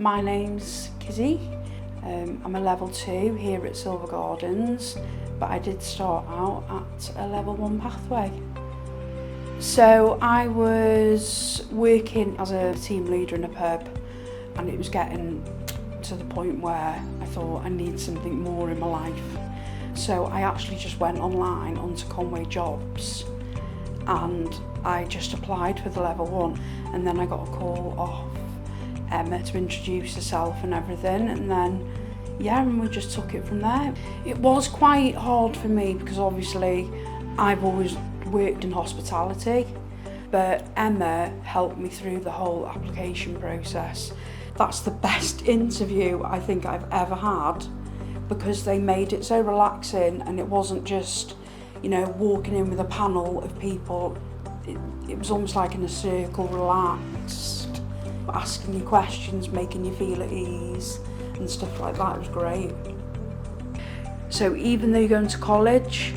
My name's Kizzy. I'm a level 2 here at Silver Gardens, but I did start out at a level 1 pathway. So I was working as a team leader in a pub, and it was getting to the point where I thought I need something more in my life. So I actually just went online onto Conwy jobs and I just applied for the level 1, and then I got a call off Emma to introduce herself and everything, and then and we just took it from there. It was quite hard for me because obviously I've always worked in hospitality, but Emma helped me through the whole application process. That's the best interview I think I've ever had, because they made it so relaxing, and it wasn't just, walking in with a panel of people. It was almost like in a circle, relaxed, asking you questions, making you feel at ease and stuff like that. It was great. So even though you're going to college,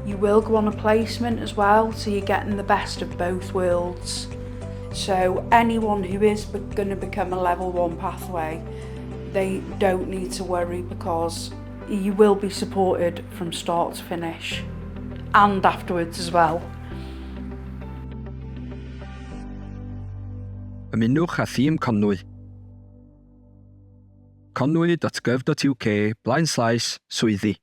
you will go on a placement as well, so you're getting the best of both worlds. So anyone who is going to become a level 1 pathway, they don't need to worry, because you will be supported from start to finish and afterwards as well. Ymunwch â thîm Conwy. Conwy.gov.uk/swyddi